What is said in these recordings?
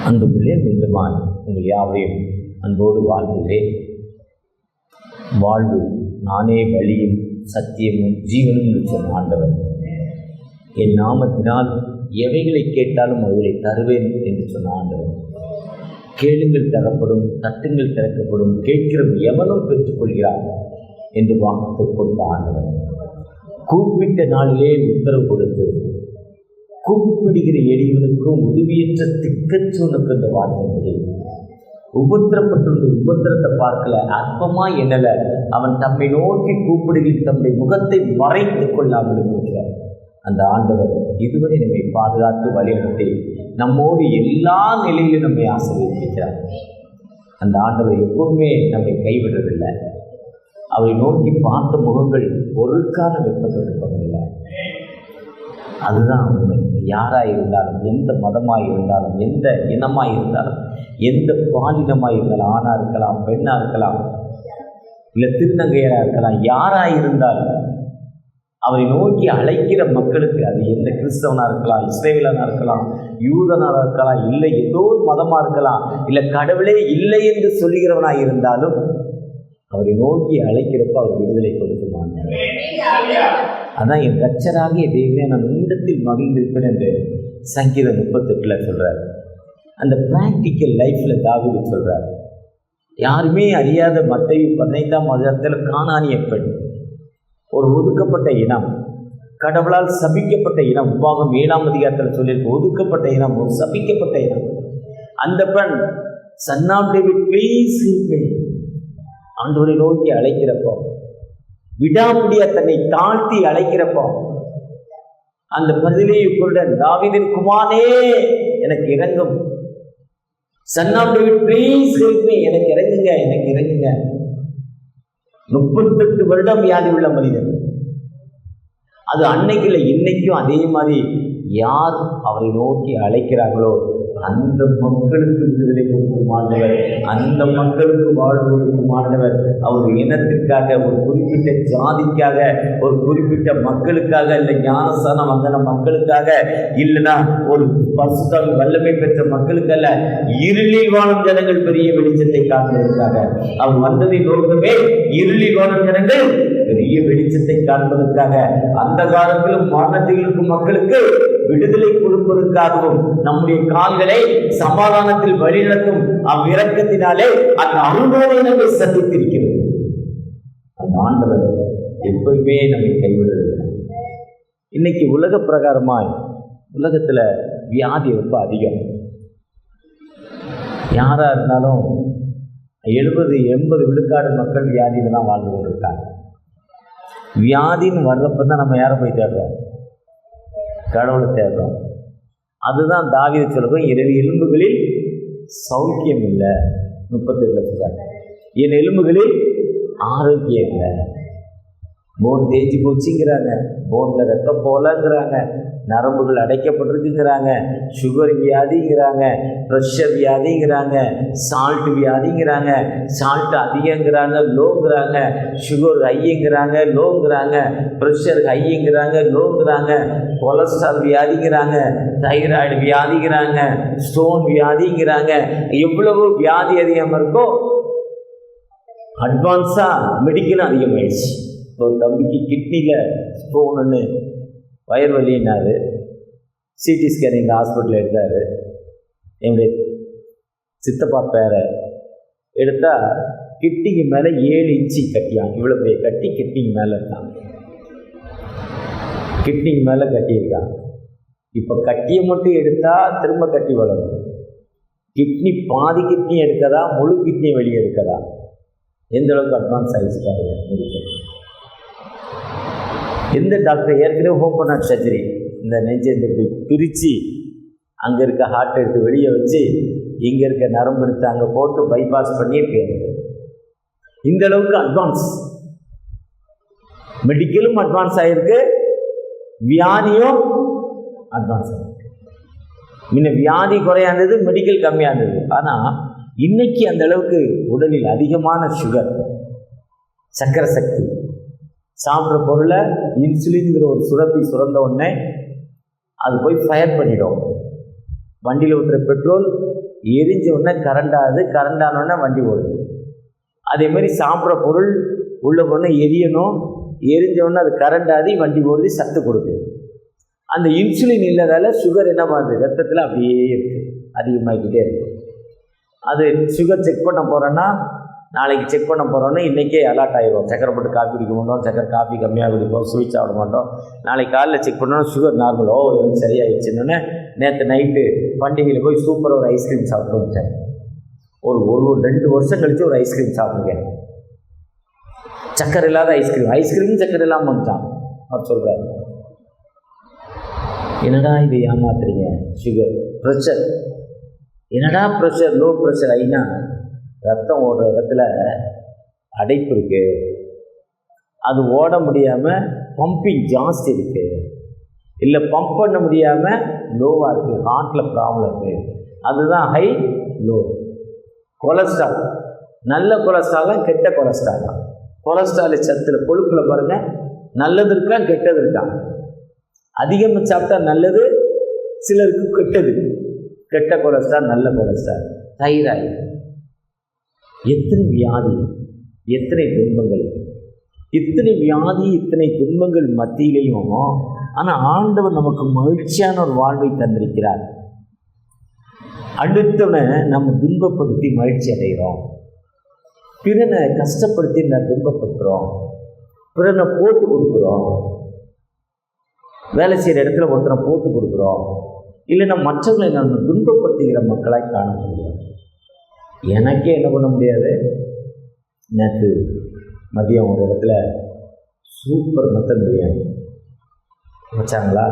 அன்புக்குள்ளே மீண்டுமாய் உங்கள் யாவையும் அன்போடு வாழ்கிறேன். வாழ்வு நானே வழியும் சத்தியமும் ஜீவனும் என்று சொன்ன ஆண்டவர், என் நாமத்தினால் எவைகளை கேட்டாலும் அவைகளை தருவேன் என்று சொன்ன ஆண்டவர், கேளுங்கள் தரப்படும், தட்டுங்கள் திறக்கப்படும், கேட்கிற எவனும் பெற்றுக்கொள்கிறார் என்று வாக்கு கொடுத்த ஆண்டவர், கூப்பிட்ட நாளிலே உத்தரவு கொடுத்து கூப்பிடுகிற எளியவனுக்கும் உதவியற்ற திக்கற்றவனுக்கு இந்த வார்த்தை உபத்திரப்பட்டுள்ள உபத்திரத்தை பார்க்கல, அற்பமா என்னல, அவன் தம்மை நோக்கி கூப்பிடுகிற தம்முடைய முகத்தை மறைத்து கொள்ளாமல் இருக்கிறார். அந்த ஆண்டவர் இதுவரை நம்மை பாதுகாத்து வழிநடத்தி நம்மோடு எல்லா நிலையிலும் நம்மை ஆசீர்வதிக்கிறார். அந்த ஆண்டவர் எப்பவுமே நம்மை கைவிடுறதில்லை. அவரை நோக்கி பார்த்த முகங்கள் ஒரு காலம் வெட்கப்பட்டிருப்பதில்லை. அதுதான் உண்மை. யாராக இருந்தாலும், எந்த மதமாக இருந்தாலும், எந்த இனமாக இருந்தாலும், எந்த பாலினமாக இருந்தாலும், ஆணாக இருக்கலாம், பெண்ணாக இருக்கலாம், இல்லை திருநங்கையராக இருக்கலாம், யாராக இருந்தாலும் அவரை நோக்கி அழைக்கிற மக்களுக்கு, அது எந்த கிறிஸ்தவனாக இருக்கலாம், இஸ்ரேலனாக இருக்கலாம், யூதனாக இருக்கலாம், இல்லை ஏதோ ஒரு மதமாக இருக்கலாம், இல்லை கடவுளே இல்லை என்று சொல்லுகிறவனாக இருந்தாலும் அவரை நோக்கி அழைக்கிறப்ப அவர் விடுதலை கொடுக்குமாங்க. அதான் என் ரட்சராகிய தேவனே நான் உன்னிடத்தில் மகிழ்ந்திருப்பேன் என்று சங்கீதம் 38 சொல்கிறார். அந்த ப்ராக்டிக்கல் லைஃப்பில் தாவீது சொல்கிறார். யாருமே அறியாத மத்தேயு 15ஆம் அதிகாரத்தில் கானானிய பெண், ஒரு ஒதுக்கப்பட்ட இனம், கடவுளால் சபிக்கப்பட்ட இனம். உபாகம் 7ஆம் அதிகாரத்தில் சொல்லியிருக்கு, ஒதுக்கப்பட்ட இனம், ஒரு சபிக்கப்பட்ட இனம். அந்த பெண் சன் ஆஃப் டேவிட் ப்ளீஸ் ஆண்டவரை நோக்கி அழைக்கிறப்போ, விடாமுடியா தன்னை தாழ்த்தி அழைக்கிறப்போ, அந்த பதிலேயே குருடன், தாவீதின் குமாரனே எனக்கு இறங்கும், son of David please help me, எனக்கு இறங்குங்க, எனக்கு இறங்குங்க. 38 வருடம் வியாதி உள்ள மனிதன். அது அன்னைக்கு இல்லை, இன்னைக்கும் அதே மாதிரி யார் அவரை நோக்கி அழைக்கிறார்களோ அந்த மக்களுக்கு விடுதலை கொடுக்கும் ஆண்டவர், அந்த மக்களுக்கு வாழ்வு கொடுக்கும் ஆண்டவர். அவர் இனத்திற்காக, ஒரு குறிப்பிட்ட ஜாதிக்காக, ஒரு குறிப்பிட்ட மக்களுக்காக, இல்லை ஞானஸ்தானம் வந்த மக்களுக்காக, இல்லைன்னா ஒரு பரிசுத்த வல்லமை பெற்ற மக்களுக்கு அல்ல, இருளில் வாழும் ஜனங்கள் பெரிய வெளிச்சத்தை காண்பதற்காக அவர் வந்ததை நோக்கமே. இருளில் வாழும் ஜனங்கள் பெரிய வெளிச்சத்தை காண்பதற்காக, அந்த காலத்திலும் மரணத்தில் இருக்கும் மக்களுக்கு விடுதலை கொடுப்பதற்காகவும் நம்முடைய கால்களை சமாதானத்தில் வழிநடத்தும் அவ்விரக்கத்தினாலே அந்த அனுபவத்தை நம்மை சந்தித்திருக்கிறது. அந்த ஆண்டவர் எப்பவுமே நம்மை கைவிடுவதில்லை. இன்னைக்கு உலக பிரகாரமாய் உலகத்துல வியாதி ரொம்ப அதிகம். யாரா இருந்தாலும் 70-80 விழுக்காடு மக்கள் வியாதியில தான் வாழ்ந்து கொண்டிருக்காங்க. வியாதின்னு வர்றப்ப தான் நம்ம யாரை போய் தேடுறோம்? கடவுளை தேடுறோம். அதுதான் தாவீது சொல்லுவோம், இரவு எலும்புகளில் சௌக்கியம் இல்லை. 38 சொல்றாங்க, என் எலும்புகளில் ஆரோக்கியம் இல்லை. போன் தேய்ச்சி போச்சுங்கிறாங்க, போன்ல ரத்தம் போலங்கிறாங்க, நரம்புகள் அடைக்கப்பட்டிருக்குங்கிறாங்க, சுகர் வியாதிங்கிறாங்க, ப்ரெஷர் வியாதிங்கிறாங்க, சால்ட் வியாதிங்கிறாங்க, சால்ட் அதிகங்கிறாங்க, லோங்கிறாங்க, சுகர் ஹைங்கிறாங்க, லோங்கிறாங்க, ப்ரெஷர் ஹைங்கிறாங்க, லோங்கிறாங்க, கொலஸ்ட்ரால் வியாதிங்கிறாங்க, தைராய்டு வியாதிங்கிறாங்க, ஸ்டோன் வியாதிங்கிறாங்க. எவ்வளவு வியாதி அதிகமாக இருக்கோ அட்வான்ஸாக மெடிக்கலும் அதிகமாகிடுச்சு. ஒரு தம்பிக்கு கிட்னியில் ஸ்டோனுன்னு வயர் வலின்னாரு, சிடி ஸ்கேன் எங்கள் ஹாஸ்பிட்டலில் எடுத்தார். எங்கள் சித்தப்பா பேரை எடுத்தால் கிட்னிக்கு மேலே 7 இன்ச்சு கட்டியான். இவ்வளோ பெரிய கட்டி கிட்னிக்கு மேலே இருக்காங்க, கிட்னிக்கு மேலே கட்டியிருக்காங்க. இப்போ கட்டியை மட்டும் எடுத்தால் திரும்ப கட்டி வளரும். கிட்னி பாதி கிட்னி எடுக்கதா, முழு கிட்னி வெளியே எடுக்கதா? எந்த அளவுக்கு அட்வான்ஸ் ஆகிடுச்சு பாருங்க மெடிக்கல். எந்த டாக்டர் ஏற்கனவே ஓப்பன் ஹார்ட் சர்ஜரி, இந்த நெஞ்சை பிரித்து அங்கே இருக்க ஹார்ட் எடுத்து வெளியே வச்சு இங்கே இருக்க நரம்பு எடுத்து அங்கே போட்டு பைபாஸ் பண்ணியிருக்கேன். இந்த அளவுக்கு அட்வான்ஸ் மெடிக்கலும் அட்வான்ஸ் ஆகிருக்கு, வியாதியும் அட்வான்ஸ் ஆகிருக்கு. முன்ன வியாதி குறையானது, மெடிக்கல் கம்மியானது. ஆனால் இன்னைக்கு அந்த அளவுக்கு உடலில் அதிகமான சுகர், சக்கரை சக்தி, சாப்பிட்ற பொருளை இன்சுலின்ங்கிற ஒரு சுரப்பி சுரந்த உடனே அது போய் ஃபயர் பண்ணிடும். வண்டியில் ஊற்றுற பெட்ரோல் எரிஞ்ச உடனே கரண்டாகுது, கரண்டானோடனே வண்டி ஓடுது. அதேமாதிரி சாப்பிட்ற பொருள் உள்ள போனால் எரியணும், எரிஞ்ச உடனே அது கரண்டாகி வண்டி ஓடுது, சத்து கொடுக்குது. அந்த இன்சுலின் இல்லாதால சுகர் என்ன பண்ணுது, ரத்தத்தில் அப்படியே இருக்குது, அதிகமாகிக்கிட்டே இருக்குது. அது சுகர் செக் பண்ண போகிறோன்னா, நாளைக்கு செக் பண்ண போகிறோன்னா இன்றைக்கே அலர்ட் ஆகிடும். சக்கரை போட்டு காஃபி குடிக்க மாட்டோம், சக்கரை காஃபி கம்மியாக குடிப்போம், ஸ்வீட் சாப்பிட மாட்டோம். நாளைக்கு காலையில் செக் பண்ணோன்னா சுகர் நார்மல், சரியாயிடுச்சுன்னு நேற்று நைட்டு பண்டிகையில் போய் சூப்பராக ஒரு ஐஸ்கிரீம் சாப்பிட்டு வந்துட்டேன். ஒரு 2 வருஷம் கழித்து ஒரு ஐஸ்கிரீம் சாப்பிடுங்க, சக்கரை இல்லாத ஐஸ்கிரீம் சக்கரை இல்லாமல் வந்துட்டான். அவர் சொல்கிறார், என்னடா இது ஏமாத்துறீங்க, சுகர் ப்ரெஷர், என்னடா ப்ரெஷர், லோ ப்ரெஷர் ஐனா ரத்தம் ஓடுற இடத்துல அடைப்பு இருக்குது, அது ஓட முடியாமல் பம்பிங் ஜாஸ்தி இருக்குது, இல்லை பம்ப் பண்ண முடியாமல் லோவாக இருக்குது, ஹார்ட்டில் ப்ராப்ளம் இருக்குது. அதுதான் ஹை லோ. கொலஸ்ட்ரால், நல்ல கொலஸ்ட்ராலாம் கெட்ட கொலஸ்ட்ராலாம். கொலஸ்ட்ரால் சத்தில் கொழுப்பில் பாருங்கள், நல்லது இருக்கா கெட்டது இருக்கா. அதிகமாக சாப்பிட்டா நல்லது, சிலருக்கு கெட்டது. கெட்ட கொலஸ்ட்ரால், நல்ல கொலஸ்ட்ரால், தைராய்டு. எத்தனை வியாதி, எத்தனை துன்பங்கள், இத்தனை வியாதி, இத்தனை துன்பங்கள் மத்தியிலையும் ஆனால் ஆண்டவர் நமக்கு மகிழ்ச்சியான ஒரு வாழ்வை தந்திருக்கிறார். அடுத்தவனை நம்ம துன்பப்படுத்தி மகிழ்ச்சி அடைகிறோம், பிறனை கஷ்டப்படுத்தி நான் துன்பப்படுத்துகிறோம், பிறனை போட்டு கொடுக்குறோம், வேலை செய்கிற இடத்துல ஒருத்தனை போட்டு கொடுக்குறோம், இல்லைன்னா மற்றவர்களை நம்ம துன்பப்படுத்துகிற மக்களாய் காண முடியும். எனக்கே என்ன பண்ண முடியாது. நேற்று மதியம் ஒரு இடத்துல சூப்பர் மட்டன் பிரியாணி வச்சாங்களா,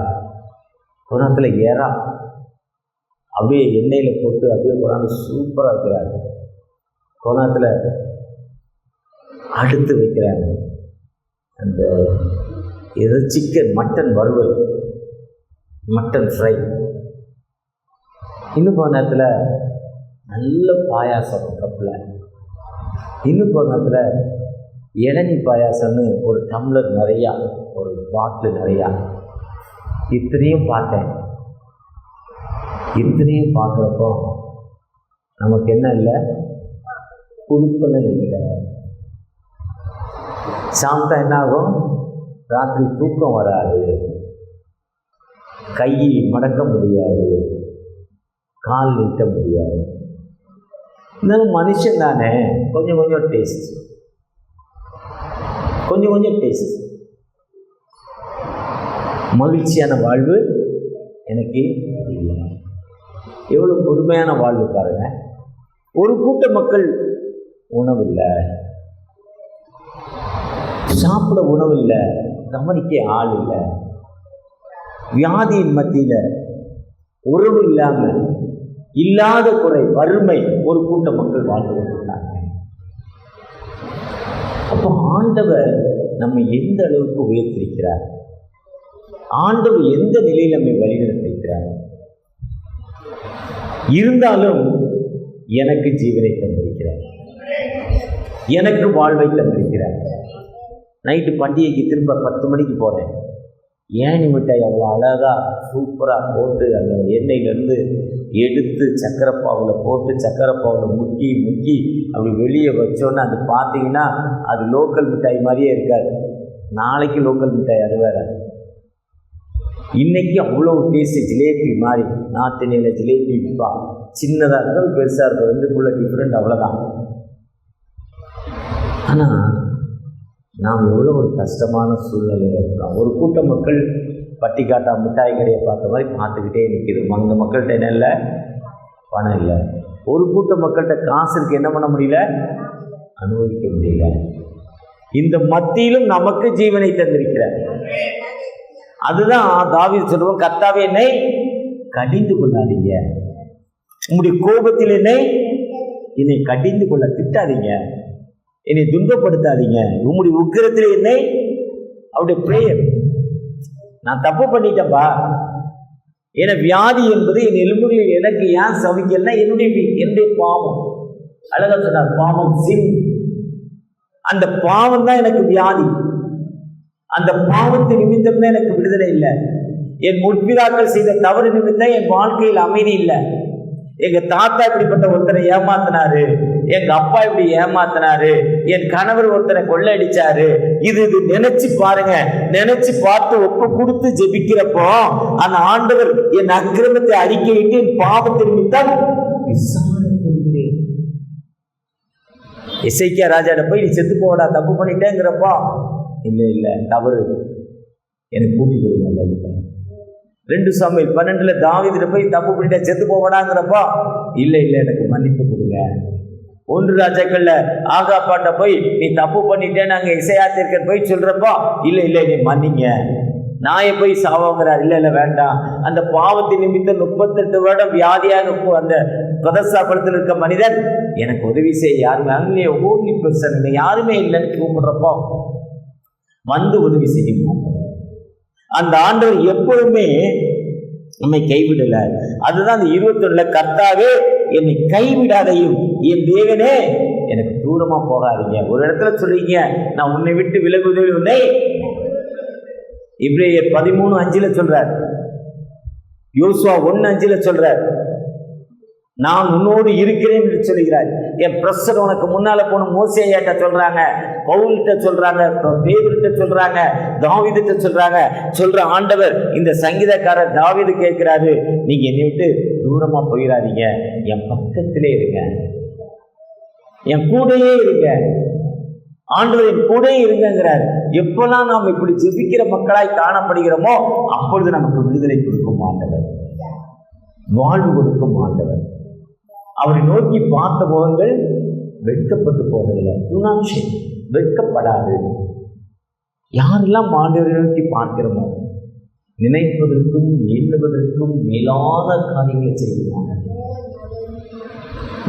ஒரு நேரத்தில் ஏறா அப்படியே எண்ணெயில் போட்டு அப்படியே கொண்டாந்து சூப்பராக வைக்கிறாங்க. கோணத்தில் அடுத்து வைக்கிறாங்க அந்த ஏதோ சிக்கன், மட்டன் வறுவல், மட்டன் ஃப்ரை. இன்னும் கொஞ்ச நேரத்தில் நல்ல பாயாசம் கப்பில், இன்னும் கொஞ்ச நேரத்தில் இளநீ பாயாசம்னு ஒரு டம்ளர் நிறையா, ஒரு பாட்டில் நிறையா. இத்தனையும் பார்த்தேன். இத்தனையும் பார்க்குறப்போ நமக்கு என்ன இல்லை, கொடுப்பனை இல்லை. சாப்பிட்டா என்ன ஆகும், ராத்திரி தூக்கம் வராது, கை மடக்க முடியாது, கால் நீட்ட முடியாது. இருந்தாலும் மனுஷன் தானே, கொஞ்சம் கொஞ்சம் டேஸ்ட், கொஞ்சம் கொஞ்சம் டேஸ்ட். மகிழ்ச்சியான வாழ்வு எனக்கு இல்லை. எவ்வளோ பொறுமையான வாழ்வு பாருங்க. ஒரு கூட்ட மக்கள் உணவில்லை, சாப்பிட உணவில்லை, கவனிக்க ஆள் இல்லை, வியாதியின் மத்தியில் உறவு இல்லாமல் இல்லாத குறை, வறுமை, ஒரு கூட்ட மக்கள் வாழ்ந்து கொண்டிருந்தாங்க. அப்போ ஆண்டவர் நம்ம எந்த அளவுக்கு உயர்த்திருக்கிறார், ஆண்டவர் எந்த நிலையில் நம்மை வழிநடத்திருக்கிறார். இருந்தாலும் எனக்கு ஜீவனை தந்திருக்கிறார், எனக்கு வாழ்வை தந்திருக்கிறார். நைட்டு பண்டிகைக்கு திரும்ப 10 மணிக்கு போனேன். ஏணி மிட்டாய் அவ்வளோ அழகாக சூப்பராக போட்டு அந்த எண்ணெயிலேருந்து எடுத்து சக்கரைப்பாவில் போட்டு சக்கரைப்பாவில் முக்கி முக்கி அப்படி வெளியே வச்சோன்னே அது பார்த்தீங்கன்னா அது லோக்கல் மிட்டாய் மாதிரியே இருக்காது. நாளைக்கு லோக்கல் மிட்டாய் அது வேறு. இன்றைக்கி அவ்வளோ டேஸ்ட்டு, ஜிலேபி மாதிரி, நாட்டு நெல்லை ஜிலேபி விற்பா, சின்னதாக இருந்தாலும் பெருசாக இருக்கும், ரெண்டுக்குள்ள டிஃப்ரெண்ட், அவ்வளோதான். ஆனால் நாம் எவ்வளோ ஒரு கஷ்டமான சூழ்நிலையில் இருக்கோம். ஒரு கூட்ட மக்கள் பட்டிக்காட்டா மிட்டாய் கடையை பார்த்த மாதிரி பார்த்துக்கிட்டே நிற்கிது. அந்த மக்கள்கிட்ட என்ன இல்லை, பணம் இல்லை. ஒரு கூட்ட மக்கள்கிட்ட காசு இருக்கு, என்ன பண்ண முடியல, அனுபவிக்க முடியல. இந்த மத்தியிலும் நமக்கு ஜீவனை தந்திருக்கிறார். அதுதான் தாவீது சொல்லுவோம், கர்த்தாவே என்னை கடிந்து கொள்ளாதீங்க, உங்களுடைய கோபத்தில் என்னை கடிந்து கொள்ள திட்டாதீங்க, என்னை துன்பப்படுத்தாதீங்க, உங்களுடைய உக்கிரத்தில் என்னை, அவருடைய பிரேயர், நான் தப்பு பண்ணிட்டேன்பா, ஏன்னா வியாதி என்பது என் எலும்புகளில் எனக்கு ஏன் சவிக்கல, என்னுடைய பாவம். அழகா சொன்னார், பாவம் சின், அந்த பாவம் தான் எனக்கு வியாதி, அந்த பாவத்தின் நிமித்தம் தான் எனக்கு விடுதலை இல்லை. என் முற்பிதாக்கள் செய்த தவறு நிமித்தம் என் வாழ்க்கையில் அமைதி இல்லை. எங்க தாத்தா இப்படிப்பட்ட ஒருத்தரை ஏமாத்தினாரு, எங்க அப்பா இப்படி ஏமாத்தினாரு, என் கணவர் ஒருத்தரை கொள்ளையடிச்சாரு. இது நினைச்சு பாருங்க. நினைச்சு பார்த்து ஒப்பு கொடுத்து ஜெபிக்கிறப்போ அந்த ஆண்டவர் என் அக்கிரமத்தை அறிக்கையிட்டு என் பாவத்தை நிமித்தம் விசாரிக்கிறேன். எசேக்கியா ராஜாட்ட போய் நீ செத்து போடா, தப்பு பண்ணிட்டேங்கிறப்போ இல்ல தவறு எனக்கு கூட்டி கொடுங்க. 2 சாமுவேல் 12 தாவீதுட்ட போய் தப்பு பண்ணிட்டா செத்து போவடாங்கிறப்போ இல்ல எனக்கு மன்னிப்பு கொடுங்க. 1 ராஜாக்கள்ல ஆகாப்பாட்ட போய் நீ தப்பு பண்ணிட்டேன்னு அங்க இசையா தீர்க்கர் போய் சொல்றப்போ இல்ல நீ மன்னிங்க. நாயை போய் சாவாங்கிறார். இல்ல வேண்டாம். அந்த பாவத்தின் நிமித்தம் 38 வருடம் வியாதியாக அந்த பதசா படத்தில் இருக்க மனிதன் எனக்கு உதவி செய்ய யாருமே அங்கே ஓன்லி பர்சன் யாருமே இல்லைன்னு கூப்பிடுறப்போ வந்து உதவி செய்யும். அந்த ஆண்டவர் எப்பொழுதுமே நம்மை கைவிடல. அதுதான் அந்த 21 கர்த்தாவே என்னை கைவிடாதையும் என் தேவனே எனக்கு தூரமா போகாதீங்க. ஒரு இடத்துல சொல்றீங்க நான் உன்னை விட்டு விலகுவதில் உன்னை எபிரேயர் 13:5 சொல்றார். யோசுவா 1:5 சொல்றார் நான் உன்னோடு இருக்கிறேன் என்று சொல்கிறார். என் பிரசர் உனக்கு முன்னால போன மோசேயாட்ட சொல்றாங்க, பவுல்கிட்ட சொல்றாங்க, பேதுருகிட்ட சொல்றாங்க, தாவீதுகிட்ட சொல்ற ஆண்டவர் இந்த சங்கீதக்காரர் தாவீது கேட்கிறாரு, நீங்க என்னை விட்டு தூரமா போயிடாதீங்க, என் பக்கத்திலே இருங்க, என் கூடயே இருங்க. ஆண்டவர் என் கூடயே இருங்கிறார். எப்பெல்லாம் நாம் இப்படி ஜெபிக்கிற மக்களாய் காணப்படுகிறோமோ அப்பொழுது நமக்கு விடுதலை கொடுக்கும் ஆண்டவர், வாழ்வு கொடுக்கும் ஆண்டவர். அவரை நோக்கி பார்த்த முகங்கள் வெட்கப்பட்டு போவதில்லை. வெட்கப்படாது. யாரெல்லாம் ஆண்டவரை நோக்கி பார்க்கிறோமோ நினைப்பதற்கும் எண்ணுவதற்கும் மேலான காரியங்களை செய்வாங்க.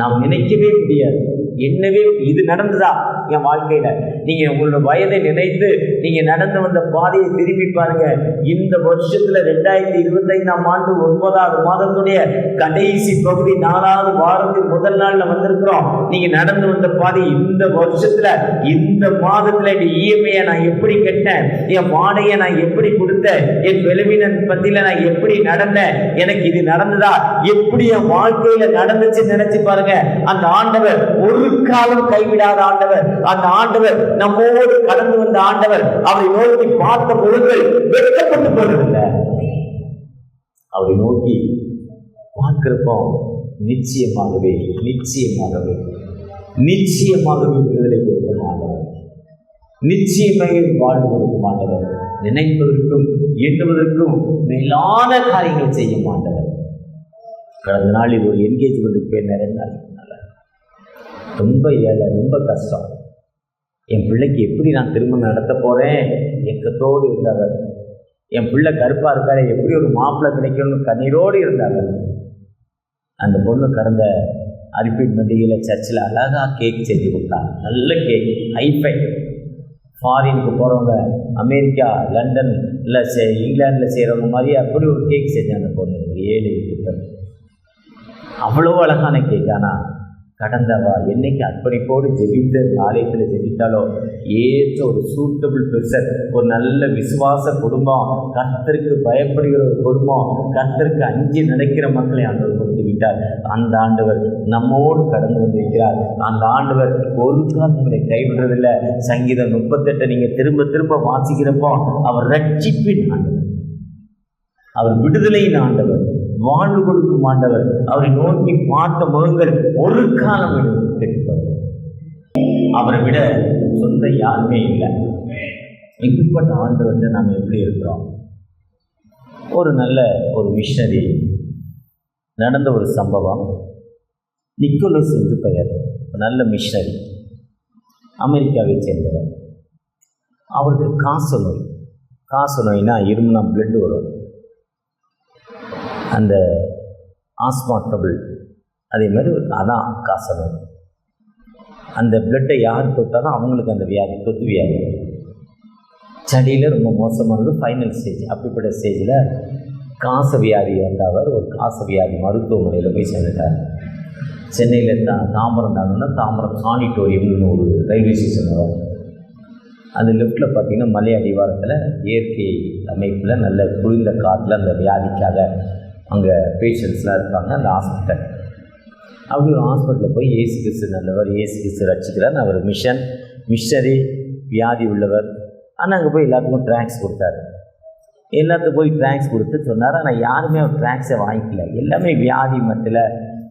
நாம் நினைக்கவே முடியாது, எண்ணவே. இது நடந்ததா என் வாழ்க்கையில? நீங்க உங்களோட வயதை நினைத்து நீங்க நடந்து வந்த பாதையை திரும்பி பாருங்க. இந்த வருஷத்துல 2025ஆம் ஆண்டு 9வது மாதத்துடைய கடைசி பகுதி 4வது வாரத்தின் முதல் நாள்ல வந்திருக்கிறோம். நீங்க நடந்து வந்த பாதை இந்த வருஷத்துல இந்த மாதத்துல இஎம்ஐ நான் எப்படி கட்டினேன், என் வாடகையை நான் எப்படி கொடுத்தேன், என் விளைவின பத்தியில நான் எப்படி நடந்தேன், எனக்கு இது நடந்ததா, எப்படி என் வாழ்க்கையில நடந்துச்சு நினைச்சு பாருங்க. அந்த ஆண்டவர் ஒரு காலம் கைவிடாத ஆண்டவர். அந்த ஆண்டவர் நம்மோடு கடந்து வந்த ஆண்டவர். அவரை நோக்கி பார்த்த பொழுதுகள் வெட்கப்பட்டு போவதில்லை. அவரை நோக்கி பார்க்கிறப்போ நிச்சயமாகவே விடுதலை கொடுக்கும் ஆண்டவர், நிச்சயமாக வாழ்வு கொடுக்கும் ஆண்டவர், நினைப்பதற்கும் எண்ணுவதற்கும் மேலான காரியங்களை செய்யும் ஆண்டவர். கடந்த நாளில் ஒரு என்கேஜ்மெண்ட்டுக்கு போய் நிறைய நாள் ரொம்ப ஏழை, ரொம்ப கஷ்டம். என் பிள்ளைக்கு எப்படி நான் திருமணம் நடத்த போகிறேன் ஏக்கத்தோடு இருந்தவர். என் பிள்ளை கருப்பாக இருக்காரு, எப்படி ஒரு மாப்பிள்ளை கிடைக்கணும்னு கண்ணீரோடு இருந்தார்கள். அந்த பொண்ணு கடந்த அரிப்பீட் மண்டிகையில் சர்ச்சில் அழகாக கேக் செஞ்சு கொடுத்தாங்க. நல்ல கேக், ஹைஃபை. ஃபாரினுக்கு போகிறவங்க அமெரிக்கா, லண்டன் இல்லை இங்கிலாண்டில் செய்கிறவங்க மாதிரி அப்படி ஒரு கேக் செஞ்சேன் அந்த பொண்ணு. 7 பேர் அவ்வளோ அழகான கேக். ஆனால் கடந்தவா என்னைக்கு அர்ப்பணிப்போடு ஜெபித்து ஆலயத்தில் ஜெபித்தாலோ ஏற்ற ஒரு சூட்டபிள் பெர்சன், ஒரு நல்ல விசுவாச குடும்பம், கர்த்தருக்கு பயப்படுகிற ஒரு குடும்பம், கர்த்தருக்கு அஞ்சி நடக்கிற மக்களை ஆண்டவர் கொடுத்து விட்டார். அந்த ஆண்டவர் நம்மோடு கடந்து வந்திருக்கிறார். அந்த ஆண்டவர் ஒரு காலம் உங்களை கைவிடுறதில்லை. சங்கீதம் 38 நீங்கள் திரும்ப வாசிக்கிறப்போ அவர் ரட்சிப்பின் ஆண்டவர், அவர் விடுதலையின் ஆண்டவர், வாழ்வு கொடுக்கும் ஆண்டவர். அவரை நோக்கி பார்த்த முகங்கள் ஒரு காலம் கெட்டுப்பார். அவரை விட சொந்த யாருமே இல்லை. இப்படிப்பட்ட ஆண்டவர் நாம் எப்படி இருக்கிறோம்? ஒரு நல்ல ஒரு மிஷனரி நடந்த ஒரு சம்பவம். நிக்கோலஸ் என்று பெயர், நல்ல மிஷனரி, அமெரிக்காவை சேர்ந்தவர். அவருக்கு காச நோய்னா இருமுனா பிளட் வரும், அந்த ஆஸ்மா ட்ரபிள், அதே மாதிரி அதான் காசநோய். அந்த பிளட்டை யார் தொட்டாலும் அவங்களுக்கு அந்த வியாதி, தொத்து வியாதி. சளியில் ரொம்ப மோசமானது, ஃபைனல் ஸ்டேஜ். அப்படிப்பட்ட ஸ்டேஜில் காச வியாதி வந்தவர் ஒரு காச வியாதி மருத்துவமனையில் போய் சேர்ந்துட்டார். சென்னையில் தாம்பரம் தாங்கன்னா தாம்பரம் ஆடிட்டோரியம்னு ஒரு ரயில்வே ஸ்டேஷன் வரும். அந்த லெஃப்ட்டில் பார்த்திங்கன்னா மலை அடிவாரத்தில் இயற்கை அமைப்பில் நல்ல குளிர்ந்த காற்றுல அந்த வியாதிக்காக அங்கே பேஷண்ட்ஸ்லாம் இருப்பாங்க. அந்த ஹாஸ்பிட்டல், அப்படி ஒரு ஹாஸ்பிட்டலில் போய் இயேசு கிறிஸ்து நல்லவர், இயேசு கிறிஸ்து ரட்சிக்கிறார். அவர் மிஷனரி, வியாதி உள்ளவர். ஆனால் அங்கே போய் எல்லாத்துக்கும் ட்ராக்ஸ் கொடுத்தாரு. எல்லாத்துக்கும் போய் ட்ராக்ஸ் கொடுத்து சொன்னார். ஆனால் யாருமே அவர் ட்ராக்ஸை வாங்கிக்கல. எல்லாமே வியாதி மத்தியில்,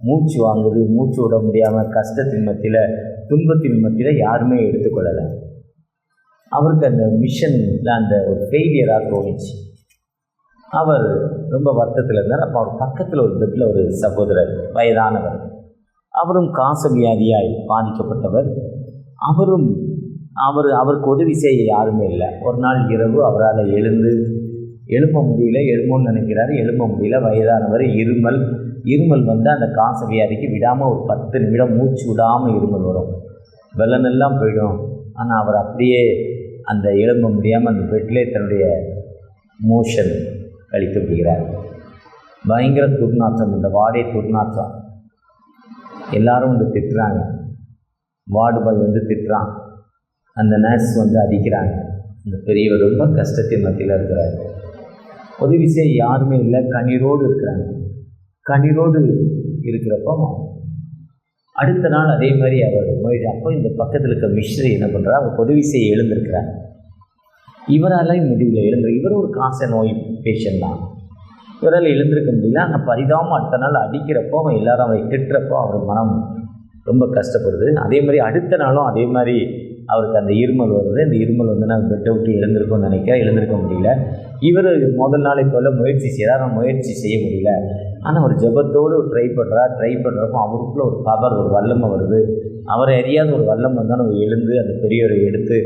மூச்சு வாங்குது, மூச்சு விட முடியாமல், கஷ்டத்தின் மத்தியில், துன்பத்தின் மத்தியில் யாருமே எடுத்துக்கொள்ளலை. அவருக்கு அந்த மிஷனில் அந்த ஒரு ஃபெயிலியராக தோணுச்சு. அவர் ரொம்ப வருத்தத்தில் இருந்தார். அப்போ அவர் பக்கத்தில் ஒரு பெட்டில் ஒரு சகோதரர், வயதானவர், அவரும் காச வியாதியாய் பாதிக்கப்பட்டவர். அவருக்கு உதவி செய்ய யாருமே இல்லை. ஒரு நாள் இரவு அவரால் எழும்ப முடியல, எழும்பணும்னு நினைக்கிறாரு, எழும்ப முடியல. வயதானவர், இருமல் வந்து அந்த காச வியாதிக்கு விடாமல் ஒரு 10 நிமிடம் மூச்சு விடாமல் இருமல் வரும், வெள்ளனெல்லாம் போயிடும். ஆனால் அவர் அப்படியே அந்த எழும்ப முடியாமல் அந்த பெட்டிலே தன்னுடைய மோஷன் கழித்து விடுகிறார். பயங்கர துர்நாற்றம், இந்த வாடே துர்நாற்றம். எல்லாரும் வந்து திட்டுறாங்க, வார்டு பாய் வந்து திட்டுறான், அந்த நர்ஸ் வந்து அடிக்கிறாங்க. அந்த பெரியவர் ரொம்ப கஷ்டத்தின் மத்தியில் இருக்கிறார். உதவி செய்ய யாருமே இல்லை, கண்ணீரோடு இருக்கிறாங்க. கண்ணீரோடு இருக்கிறப்போ அடுத்த நாள் அதே மாதிரி அவர் அப்போ இந்த பக்கத்தில் இருக்க மிஷனரி என்ன பண்ணுறார், அவர் உதவி செய்ய எழுந்திருக்கிறார். இவரால் முடியல இவர் ஒரு காச நோய் பேஷண்ட் தான், இவரால் எழுந்திருக்க முடியல. ஆனால் பரிதாபம் அடுத்த நாள் அடிக்கிறப்போ அவன் எல்லாரும் அவரை திட்டுறப்போ அவர் மனம் ரொம்ப கஷ்டப்படுது. அதே மாதிரி அடுத்த நாளும் அதே மாதிரி அவருக்கு அந்த இருமல் வருது. அந்த இருமல் வந்து நான் பெட்டை விட்டு எழுந்திருக்கும்னு நினைக்கிறேன், எழுந்திருக்க முடியல. இவர் முதல் நாளை போல் முயற்சி செய்கிறார், ஆனால் முயற்சி செய்ய முடியல. ஆனால் அவர் ஜெபத்தோடு ட்ரை பண்ணுறப்போ அவருக்குள்ள ஒரு பவர், ஒரு வல்லமை வருது. அவரை அறியாத ஒரு வல்லம் வந்தால் அவர் எழுந்து அந்த பெரியவரை எடுத்து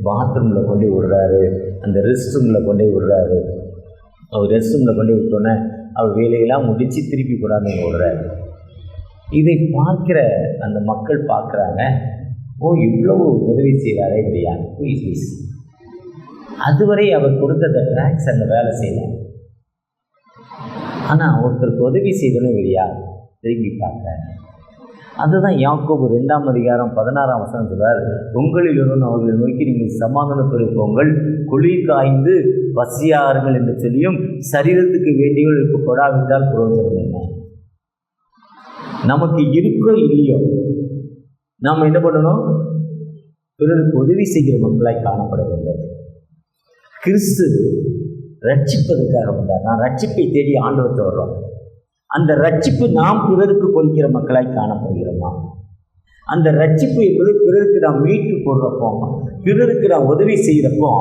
பாத்ரூமில் கொண்டு விடுறாரு, அந்த ரெஸ்ட் ரூமில் கொண்டு விடுறாரு. அவர் ரெஸ்ட் ரூமில் கொண்டு விட்டோன்னே அவர் வேலையெல்லாம் முடித்து திருப்பி கூடாது விடுறாரு. இதை பார்க்குற அந்த மக்கள் பார்க்குறாங்க, ஓ இவ்வளவு உதவி செய்கிறாரே இல்லையா, ப்ளீஸ். அதுவரை அவர் கொடுத்த ட்ராக்ஸ் அந்த வேலை செய்யலாம். ஆனால் ஒருத்தருக்கு உதவி செய்யணும் இல்லையா, திரும்பி பார்க்க. அதுதான் யாக்கோபு 2ஆம் அதிகாரம் 16ஆம் வசனம் சொல்றார், உங்களிலிருந்து அவர்களை நோக்கி நீங்கள் சமாதானத்தோடு போங்கள், குளிர் காய்ந்து பசியாருங்கள் என்று சொல்லியும் சரீரத்துக்கு வேண்டியவர்களுக்கு கொடாவிட்டால் புரோஜனம் என்ன? நமக்கு இருக்கோ இல்லையோ நாம் என்ன பண்ணணும், பிறருக்கு உதவி செய்கிற மக்களாய் காணப்பட வேண்டும். கிறிஸ்து ரட்சிப்பதற்காக வந்தார். நான் ரட்சிப்பை தேடி ஆண்டவர்கிட்ட வர்றோம். அந்த ரட்சிப்பு நாம் பிறருக்கு கொடுக்கிற மக்களாய் காணப்படுகிறோமா? அந்த ரட்சிப்பு என்பது பிறருக்கு நாம் மீட்டு போடுறப்போ, பிறருக்கு நாம் உதவி செய்கிறப்போ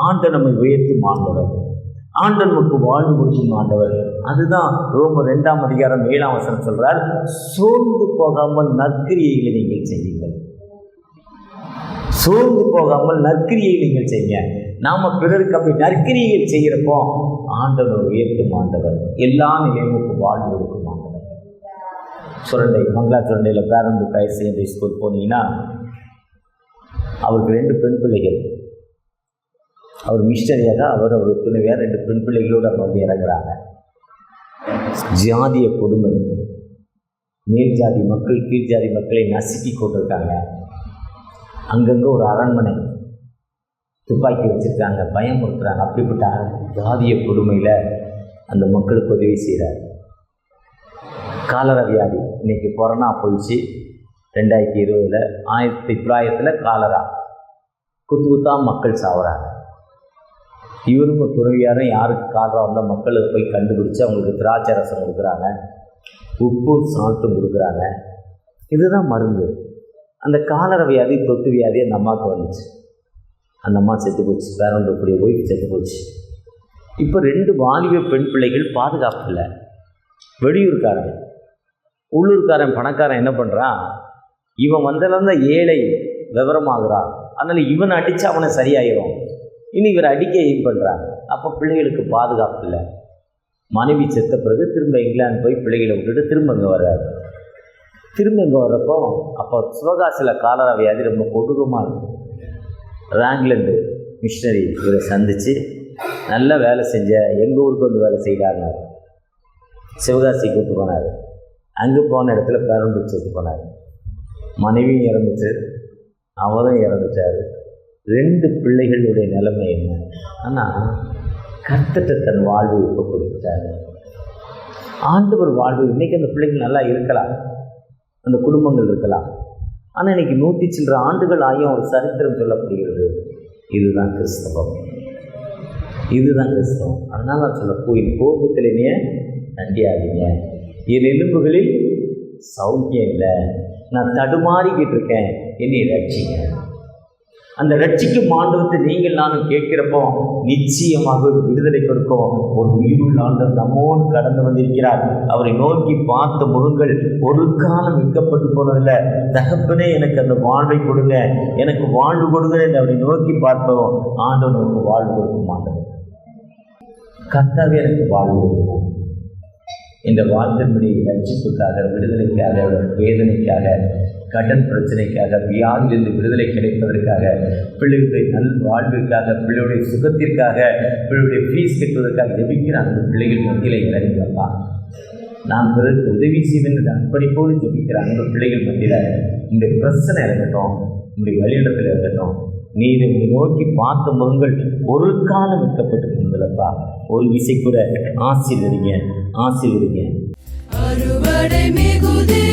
ஆண்டவர் நம்மை உயர்த்தும் ஆண்டவர், ஆண்டவர் நமக்கு வாழ்வு கொடுக்கும் ஆண்டவர். அதுதான் ரோமர் 2ஆம் அதிகாரம் 7ஆம் வசனம் சொல்றார், சோர்ந்து போகாமல் நற்கிரியைகளை நீங்கள் செய்யுங்கள். சோர்ந்து போகாமல் நற்கிரியை நீங்கள் செய்ய. நாம பிறருக்கு அப்படி நற்கிரியைகள் செய்கிறப்போ ஆண்டவர் உயர்த்தும் ஆண்டவர், எல்லா நிலைமுக்கு வாழ்வு கொடுக்கும் ஆண்டவர். சுரண்டை, மங்களா சுரண்டையில் பேரண்ட் ஹையர் செகண்டரி ஸ்கூல் போனீங்கன்னா அவருக்கு 2 பெண் பிள்ளைகள். அவர் மிஷனரியாக அவர் துணைவியார் 2 பெண் பிள்ளைகளோடு அவங்க வந்து இறங்குறாங்க. ஜாதிய கொடுமை, மேல் ஜாதி மக்கள் கீழ் ஜாதி மக்களை நசுக்கி கொண்டிருக்காங்க. அங்கங்கே ஒரு அரண்மனை, துப்பாக்கி வச்சுருக்காங்க, பயமுறுத்துறாங்க. அப்படிப்பட்ட ஜாதிய கொடுமையில் அந்த மக்களுக்கு உதவி செய்கிறார். காலரா வியாதி, இன்றைக்கி கொரோனா போயிடுச்சு 2020, 1900 காலரா குத்தா மக்கள் சாவுறாங்க. இவரும் துறவியாரும் யாருக்கு காலரா வந்தால் மக்களுக்கு போய் கண்டுபிடிச்சி அவங்களுக்கு திராட்சை ரசம் கொடுக்குறாங்க, உப்பும் சால்ட்டும் கொடுக்குறாங்க. இதுதான் மருந்து. அந்த காலரா வியாதி, தொத்து வியாதி அந்த அம்மாவுக்கு வந்துச்சு. அந்த அம்மா செத்து போச்சு, பேரண்டக்கூடிய ஒய்ஃப் செத்து போச்சு. இப்போ 2 வாலிப பெண் பிள்ளைகள் பாதுகாப்பு இல்லை. வெளியூர்காரன், உள்ளூர்காரன் பணக்காரன் என்ன பண்ணுறான், இவன் வந்ததுலேருந்து ஏழை விவரமாகிறான், அதனால் இவன் அடித்து அவனை சரியாயிரும், இனி இவர் அடிக்க எய்ம் பண்ணுறாங்க. அப்போ பிள்ளைகளுக்கு பாதுகாப்பு இல்லை. மனைவி செத்த பிறகு திரும்ப இங்கிலாந்து போய் பிள்ளைகளை விட்டுட்டு திரும்ப இங்கே வர்றாரு. திரும்ப இங்கே வர்றப்போ அப்போ சிவகாசியில் காலரா வியாதி ரொம்ப கொடூரமாக இருக்கும். ராங்லண்டு மிஷனரி இவரை சந்தித்து நல்ல வேலை செஞ்ச, எங்கள் ஊருக்கு வந்து வேலை செய்கிறாருனார். சிவகாசி கூப்பிட்டு போனார். அங்கே போன இடத்துல பேரண்ட் செத்து போனார். மனைவியும் இறந்துச்சு, அவரும் இறந்துட்டார். 2 பிள்ளைகளுடைய நிலைமை என்ன? ஆனால் கர்த்தர்ட்ட தன் வாழ்வை ஒப்பு கொடுத்துட்டாரு. ஆண்டவர் வாழ்வு. இன்றைக்கி அந்த பிள்ளைகள் நல்லா இருக்கலாம், அந்த குடும்பங்கள் இருக்கலாம். ஆனால் இன்றைக்கி 100 சில்லற ஆண்டுகள் ஆகியும் ஒரு சரித்திரம் சொல்லப்படுகிறது. இதுதான் கிறிஸ்தவம், இதுதான் கிறிஸ்தவம். அதனால் நான் சொல்ல என் கோபத்தில் என்னைய நண்டியாதீங்க, என் எலும்புகளில் சௌக்கியம் இல்லை, நான் தடுமாறிக்கிட்டு இருக்கேன், என்னை ரட்சிங்க. அந்த ரட்சிக்கும் ஆண்டவத்தை நீங்கள் நானும் கேட்கிறப்போ நிச்சயமாக விடுதலை கொடுக்கும். ஒரு உயிருள்ள ஆண்டவர் நம்மோடு கடந்து வந்திருக்கிறார். அவரை நோக்கி பார்த்த முகங்கள் ஒரு காலம் விற்கப்பட்டு போனதில்லை. தகப்பனே எனக்கு அந்த வாழ்வை கொடுங்க, எனக்கு வாழ்வு கொடுங்க என்று அவரை நோக்கி பார்ப்போம். ஆண்டவர் நமக்கு வாழ்வு கொடுக்கும். ஆண்டவர் கர்த்தாவே எனக்கு வாழ்வு கொடுக்கும். இந்த வாழ்க்கையினுடைய ரட்சிப்புக்காக, விடுதலைக்காக, வேதனைக்காக, கடன் பிரச்சனைக்காக, வியாதியிலிருந்து விடுதலை கிடைப்பதற்காக, பிள்ளைகளுடைய நல் வாழ்விற்காக, பிள்ளைகளுடைய சுகத்திற்காக, பிள்ளைகளுடைய ஃபீஸ் கட்டுவதற்காக ஜெபிக்கிற அந்த பிள்ளைகள் மத்தியில் இறங்கிப்பா. நான் பிறகு உதவி செய்வேன் என்று அர்ப்பணிப்போடு ஜெபிக்கிற அந்த பிள்ளைகள் மத்தியில் இந்த பிரச்சனை இறங்கட்டும், உங்களுடைய வழியிடத்தில் இருக்கட்டும். நீரை நோக்கி பார்த்த முகங்கள் ஒரு காலம் வைக்கப்பட்டு இருந்ததுப்பா. ஒரு விசை கூட ஆசீர்வதிங்க, ஆசீர்வதிங்க. அறுவடை மிகுதி